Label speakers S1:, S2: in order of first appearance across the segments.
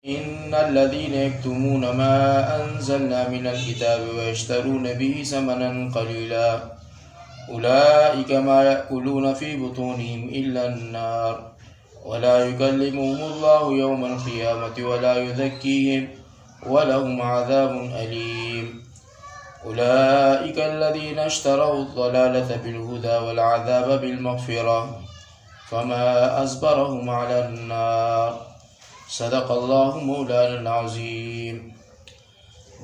S1: إن الذين يكتمون ما أنزلنا من الكتاب ويشترون به ثمنا قليلا أولئك ما يأكلون في بطونهم إلا النار ولا يكلمهم الله يوم القيامة ولا يزكيهم ولهم عذاب أليم أولئك الذين اشتروا الضلالة بالهدى والعذاب بالمغفرة فما أصبرهم على النار صدق الله مولانا العظیم.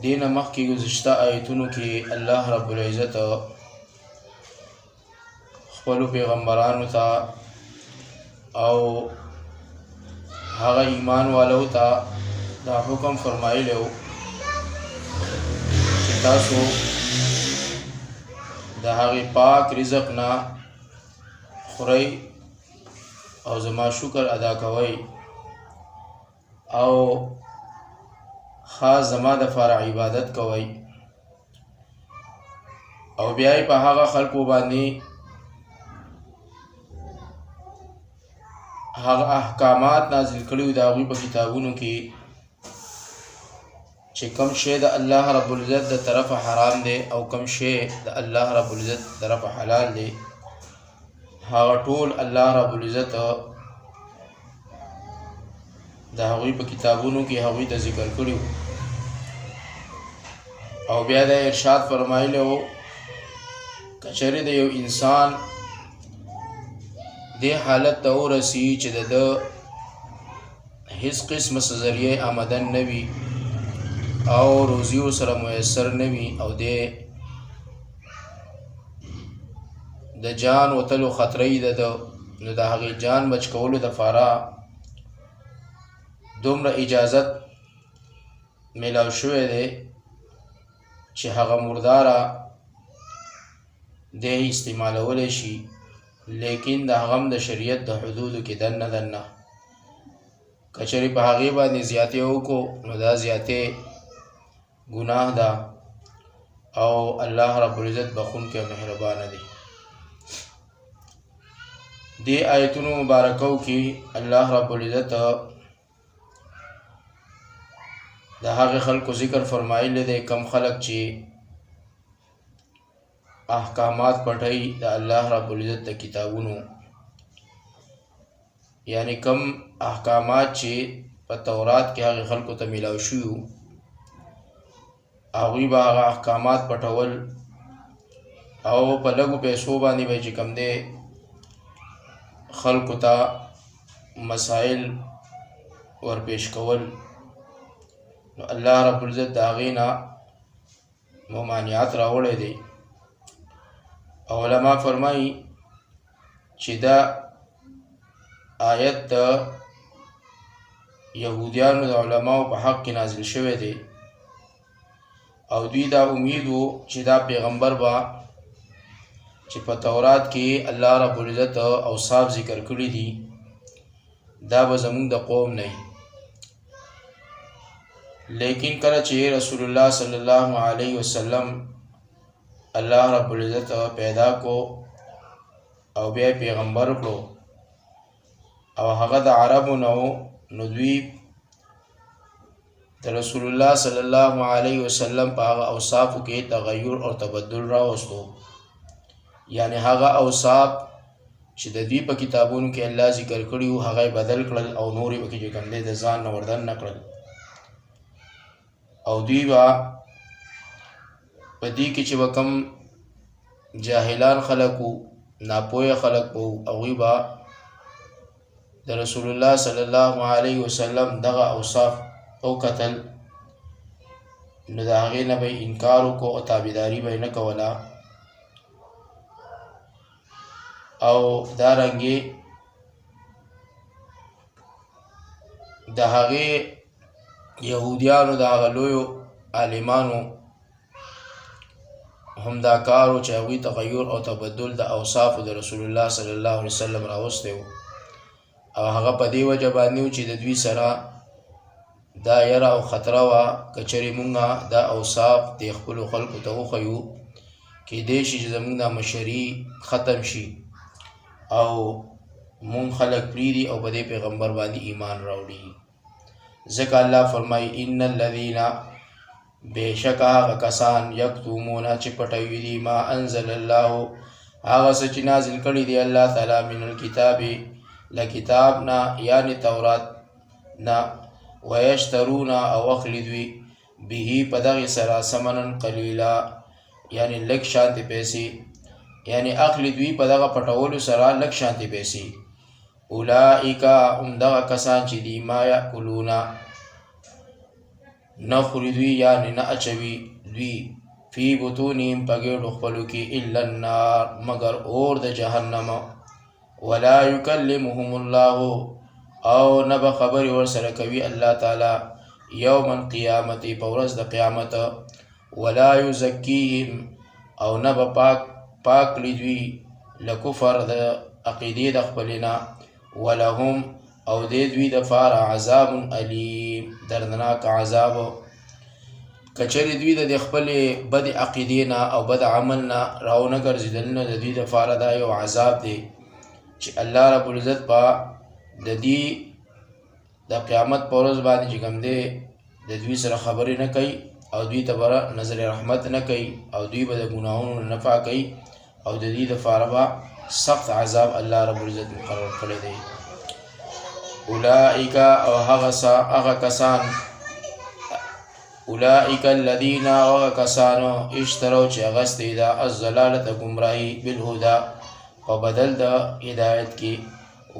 S1: دین مخی گزشتہ آیتونو کی اللہ رب العزت خپلو پیغمبرانو تا او هغه ایمان والو تا دا حکم فرمایلیو چې تاسو د هغې پاک رزق نه خورئ او زما شکر ادا کوئ او خاص زما د فار عبادت کوي او بیا په هغه خلکو باندې هغه احکامات نازل کړي د هغوی په کتابونو کې چې کوم شی د الله رب العزت د طرفه حرام دی او کوم شی د الله رب العزت د طرفه حلال دی، هغه ټول الله رب العزت د هغوی په کتابونو کې هغوی ته ذکر کړي او بیا د ارشاد فرمایلی و که چېرې د یو انسان دې حالت ته ورسي چې د ده هیڅ قسمه څه ذریعه آمدن نه وي او روزي ورسره میسر نه وي او د جان وتلو خطره د ده، نو د هغې جان بچ کولو دپاره دومره اجازت میلاو شوی دی چې هغه مرداره دی استعمالولی شي، لیکن د هغه هم د شریعت د حدودو کې دننه دننه که چېرې په هغې باندې زیاتې وکړو نو دا زیاتې ګناه ده او الله رب العزت بخونکی او مهربانه دی. دې آیتونو مبارکو کې الله رب العزت د هغه خلکو ذکر فرمایلی دی کم خلک چې احکامات پټوي د الله رب العزت د کتابونو، یعنی کم احکامات چې په تورات کې هغه خلکو ته میلاو شوي هغوی به هغه احکامات پټول او په لږو پیسو باندې به چې کوم دی خلکو ته مسائل ورپېښ کول، نو الله رب العزت د هغې نه ممانعت راوړی دی. او علما فرمایي چې دا آیت د یهودیانو د علماو په حق کې نازل شوی دی او دوی دا امید و چې دا پیغمبر به چې په تورات کې الله رب العزت اوصاف ذکر کړي دي دا به زموږ د قوم نه وي، لیکن کله چې رسول الله صلی الله علیه وسلم الله رب العزت پیدا کو او بیا پیغمبر کړو او هغه د عربو نه و، نو دوی د رسول الله صلی الله علیه وسلم په هغه اوصافو کې تغیر او تبدل راوستو، یعنی هغه اوصاف چې د دوی په کتابونو کې الله ذکر کړي وو هغه بدل کړل او نور یې پکې چې کوم دی د ځان نه وردن نه کړل او دوی به په دې کې چې به کوم جاهلان خلک وو، ناپوهه خلک وو، هغوی به د رسول الله صلی الله علیه وسلم دغه اوصاف وکتل نو د هغې نه به انکار وکړو او تابعداري به یې نه کوله او دارنګې د هغې یهودیانو د هغه لویو عالمانو هم دا کار و چې هغوی تغیر او تبدل د اوصافو د رسول الله صلی الله علیه وسلم راوستی و او هغه په دې وجه باندې و چې د دوی سره دا یره او خطره وه که چېرې مونږ دا اوصاف د خپلو خلکو ته وښیو کیدای شي چې زموږ دا مشري ختم شي او مونږ خلک پرېږدي او په دې پیغمبر باندې ایمان راوړي، ځکه الله فرمایي ان الذین بېشکه هغه کسان یکتمون چې پټوي دي ما انزل الله هغه څه چې نازل کړي دي الله تعالی من الکتاب له کتاب نه یعنی تورات نه ویشترون او اخلي دوی به په دغې سره ثمنا قلیلا یعنی لږ شانتې پیسې یعنی اخلي دوی په دغه پټولو سره لږ شانتې پیسې اولئک همدغه کسان چې دي ما یأکلون نه خوري دوی یعنی نه اچوي دوی فی بطونهم په ګېډو خپلو کې الا النار مگر اور د جهنم ولا یکلمهم الله او نه به خبرې ورسره کوي الله تعالی یوم القیامت په ورځ د قیامت ولا یزکیهم او نه به پاک کړي دوی له کفر د عقیدې د خپلې نه ولهم او دې دوی دپاره عذاب علیم دردناک عذاب کچرې دوی د خپلې بد عقیدې نه او بد عمل نه راونه ګرځېدل نو د دوی دپاره دا یو عذاب دی چې الله رب العزت په د دې د قیامت په ورځ باندې چې کوم دی د دوی سره خبرې نه کوي او دوی ته به نظر رحمت نه کوي او دوی به د ګناهونو نه پاک کوي او د دې دپاره به سخت عذاب الله رب العزت مقرر کړی دی اولئک او هغه کسان اولئک الذین هغه کسانو اشتروا چې اغستې ده الضلالة ګمراهي بالهدى په بدل د هدایت کې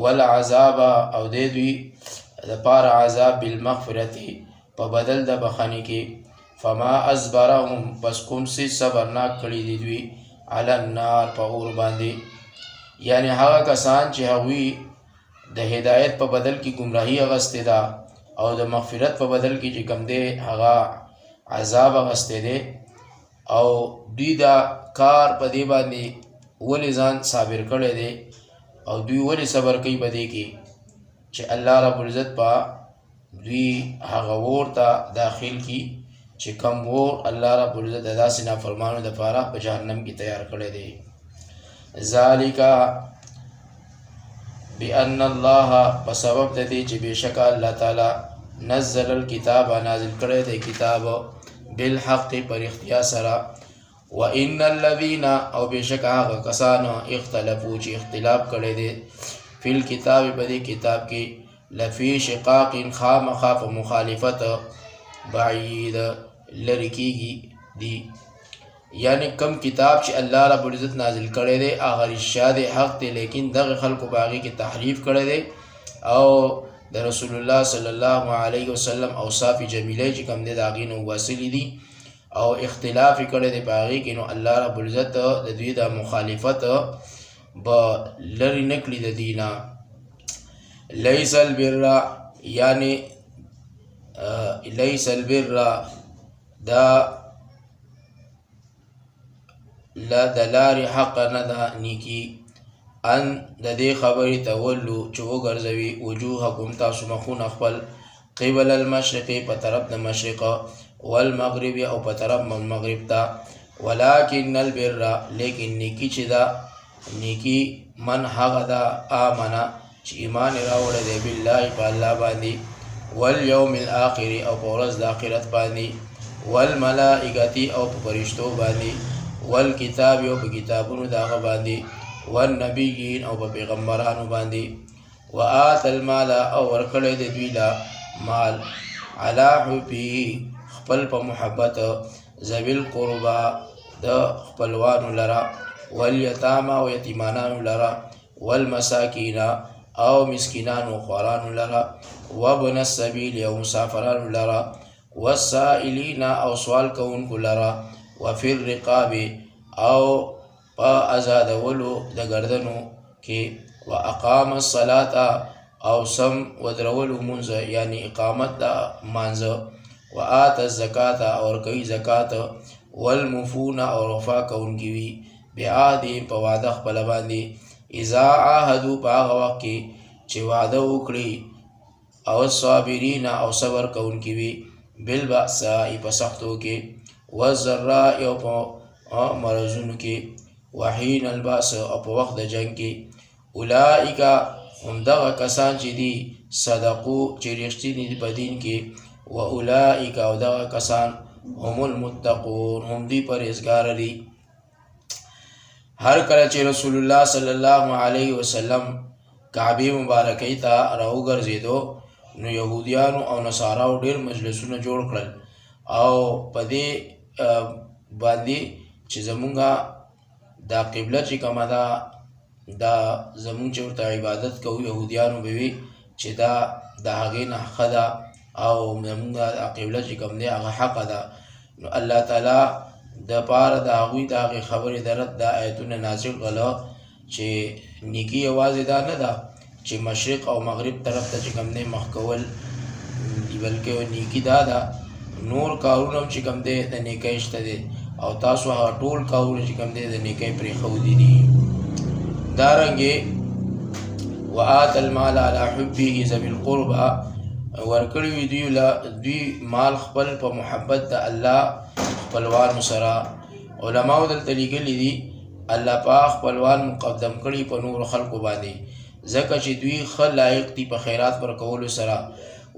S1: والعذاب او دې دوی دپاره عذاب بالمغفرة په بدل د بخښنې کې فما اصبرهم پس کوم څه صبرناک کړي دي دوی علی النار په اور باندې یعنی هغه کسان چې هغوی د هدایت په بدل کې ګمراهي اغستې ده او د مغفرت په بدل کې چې کوم دی هغه عذاب اغستې دی او دوی دا کار په دې باندې ولې ځان صابر کړی دی او دوی ولې صبر کوي په دې کې چې الله رب العزت په دوی هغه اور ته داخل کی چې کوم اور الله رب العزت د داسې نافرمانو دپاره په جهنم کې تیار کړی دی ذالک بأن الله په سبب د دې چې بېشکه الله تعالی نزل الکتاب نازل کړی دی کتاب بالحق پر اختیا سره وان الذین او بېشکه هغه کسانو اختلفو چې اختلاف کړی دی فی الکتاب په دې کتاب کې لفی شقاق خامخا په مخالفت بعید لرې کېږي دي یعنی کم کتاب چې الله رب العزت نازل کړی دی هغه رښتیا دی حق دی لیکن دغه خلکو په هغې کې تحریف کړی دی او د رسول الله صلی الله علیه وسلم اوصاف جمیله چې کوم دی د هغې نه وباسلي دي او اختلاف یې کړی دی په هغې کې نو الله رب العزت د دوی د مخالفت به لرې نه کړي د دوی نه لیس البر یعنی لیس البر دا لا د لارې حق نه ده نیکي ان د دې خبرې تولو چې وګرځوي وجوهکم تاسو مخونه خپل قبل المشرق په طرف د مشرق والمغرب او په طرف مغرب ته ولکن البر لیکن نیکي چې ده نیکي من هغه ده آمنه چې ایمان یې راوړی دی بالله په الله باندې والیوم الاخر او په ورځ د آخرت باندې والملائکة او په فرشتو باندې والکتاب او په کتابونو د هغه باندې والنبیین او په پیغمبرانو باندې وآت المال او ورکړی د دوی له مال علی حبه خپل په محبت ذوی القربا د خپلوانو لره والیتاما او یتیمانانو لره والمساکین او مسکینانو خوارانو لره وابن السبیل او مسافرانو لره والسائلین او سوال کوونکو لره وفي الرقاب او په ازادولو د ګردنو کې واقام الصلاة او سم ودرولو منځ یعنی اقامت د مانځه وآت الزکاة او ورکوي زکات والمفون او وفا کوونکي وي بعهدهم په وعده خپل باندې اذا عاهدوا په هغه وخت کې چې وعده وکړي او الصابرین او صبر کوونکي وي بالبأساء په سختو کې والضراء او په مرضونو کې وحین الباس او په وخت د جنگ کې اولئک هم دغه کسان چې دي صدقو چې رښتیني دي په دین کې، و اولئک او دغه کسان هم المتقون هم دی پرهیزګار دي. هر کله چې رسول الله صلی الله علیه وسلم کعبه مبارکې ته راوګرځېدو نو یهودیانو او نصاراو ډېر مجلسونه جوړ کړل او په دې باندې چې زمونږه دا قبله چې کومه ده دا زمونږ چې ورته عبادت کوو یهودیانو به وي چې دا د هغې نه ښه ده او زمونږ قبله چې کوم دی هغه حقه ده. نو الله تعالی د پاره د هغوی د هغې خبرې د رد دا آیتونه نازل کړله چې نیکي یوازې دا نه ده چې مشرق او مغرب طرف ته چې کوم دی مخ کول، بلکې نیکي دا ده نور کارونه چې کوم دی د نیکۍ شته دی او تاسو هغه ټول کارونه چې کوم دی د نیکۍ پرېښودي دي. دارنګې وآت المال علی حبه ذوي القربى ورکړي وي دوی مال خپل په محبت د الله خپلوانو سره. علماو دلته لیکلي دي الله پاک خپلوان مقدم کړي په نورو خلکو باندې ځکه چې دوی ښه لایق دي په خیرات ورکولو سره.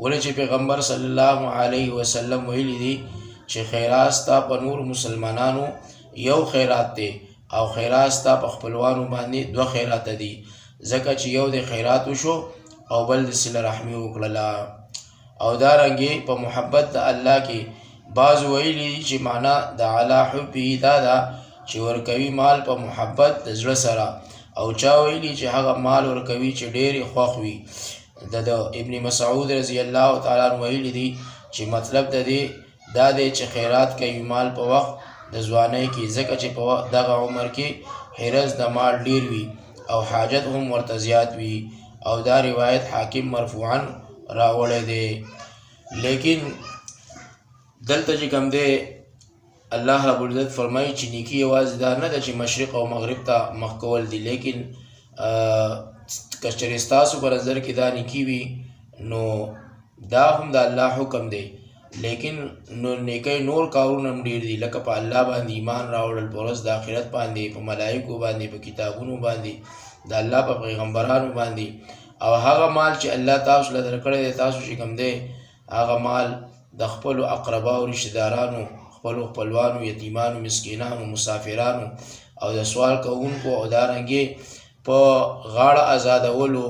S1: ولې چې پیغمبر صلی الله علیه وسلم ویلي دي چې خیرات ستا په نور مسلمانانو یو خیرات دی او خیرات ستا په خپلوانو باندې دوه خیرات دي، ځکه چې یو د خیرات وشو او بل د صله رحمي وکړله. او دارنګې په محبت د الله کې بعض ویلي دي چې معنا د علی حبه دا ده چې ورکوي مال په محبت د زړه سره، او چا ویلي چې هغه مال ورکوي چې ډېرې خوښ وي. د ابن مسعود رضی الله تعالی عنه ویلي دي چې مطلب د دې دا دی چې خیرات کوي مال په وخت د ځوانۍ کې، ځکه چې په دغه عمر کې حرص د مال ډېر وي او حاجت هم ورته زیات وي. او دا روایت حاکم مرفوعا راوړی دی. لیکن دلته چې کوم دی الله رب العزت فرمایي چې نیکي یوازې دا نه ده چې مشرق او مغرب ته مخ کول دي، لیکن که چېرې ستاسو په نظر کې دا نیکي وي نو دا هم د الله حکم دی. لیکن نو نیکۍ نور کارونه هم ډېر دي، لکه په الله باندې ایمان راوړل، په ورځ د آخرت باندې، په ملایکو باندې، په کتابونو باندې، د الله په پیغمبرانو باندې. او هغه مال چې الله تاسو له درکړی دی تاسو چې کوم دی هغه مال د خپلو اقرباو رشته دارانو، خپلو خپلوانو، یتیمانو، مسکینانو، مسافرانو او د سوال کوونکو او دارنګې په غاړه آزادولو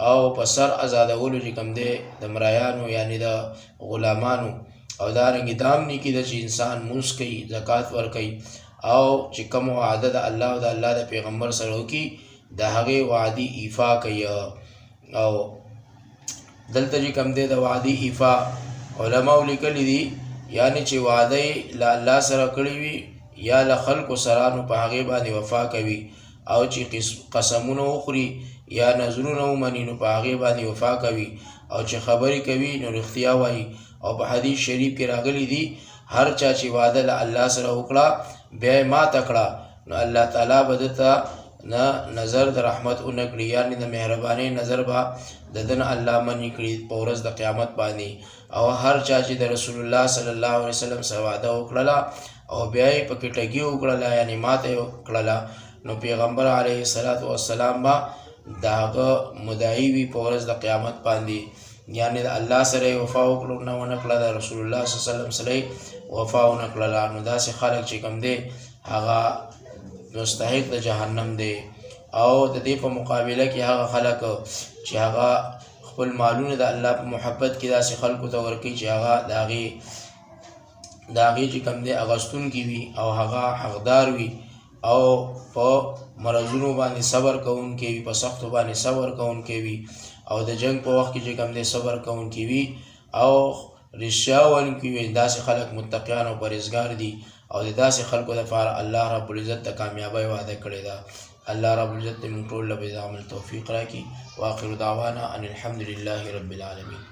S1: او په سر آزادولو چې کوم دی د مرایانو یعنی د غلامانو. او دارنګې دا هم نیکي ده چې انسان مونځ کوي، زکات ورکوي او چې کوم وعده د الله او د الله د پیغمبر سره وکړي د هغې وعدې ایفا کوي. او دلته چې کوم دی د وعدې ایفا علماو لیکلي دي یعنی چې وعده یې له الله سره کړې وي یا له خلکو سره نو په هغې باندې وفا کوي، او چې قسمونه وخوري یا نظرونه ومني نو په هغې باندې وفا کوي، او چې خبرې کوي نو رښتیا وایي. او په حدیث شریف کې راغلی دي هر چا چې وعده له الله سره وکړه بیا یې ماته کړه نو الله تعالی به ده ته نه نظر د رحمت ونه کړي، یعنې د مهربانۍ نظر به د ده نه الله منې کړي په ورځ د قیامت باندې. او هر چا چې د رسول الله صلی الله علیه وسلم سره وعده وکړله او بیا یې پکې ټګي وکړله یعنې ماته یې کړله نو پیغمبر علیه الصلاة والسلام به د هغه مدعي وي په ورځ د قیامت باندې، یعنې د الله سره یې وفا وکړه ونه کړه، د رسول الله صلی الله علیه وسلم سره یې وفا ونه کړله. نو داسې خلک چې کوم دی هغه مستحق د جهنم دی. او د دې په مقابله کې هغه خلک چې هغه خپل مالونه د الله په محبت کې داسې خلکو ته ورکوي چې هغه د هغې چې کوم دی اغوستونکي وي او هغه حقدار وي او په مرضونو باندې صبر کوونکي وي، په سختو باندې صبر کوونکي وي، او د جنگ په وخت کې چې کوم دی صبر کوونکي وي او رښتیا ویونکي وي. داسې خلک متقیان او پرهیزګار دي او د داسې خلکو لپاره الله رب العزت د کامیابۍ وعده کړې ده. الله رب العزت موږ ټول له د عمل توفیق راکړي. واخر دعوانا ان الحمد لله رب العالمين.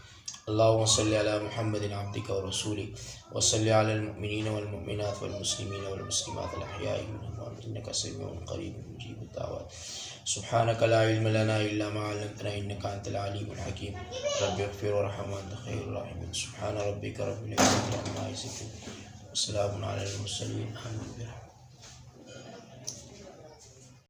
S1: اللهم صل على محمد عبدك ورسولك وصل على المؤمنين والمؤمنات والمسلمين والمسلمات الأحياء منهم والأموات إنك سميع قريب مجيب الدعوات. سبحانك لا علم لنا إلا ما علمتنا إنك أنت العليم الحكيم. رب اغفر وارحم وأنت خير الراحمين. سبحان ربك رب العزة عما يصفون وسلام على المرسلين الحمد لله.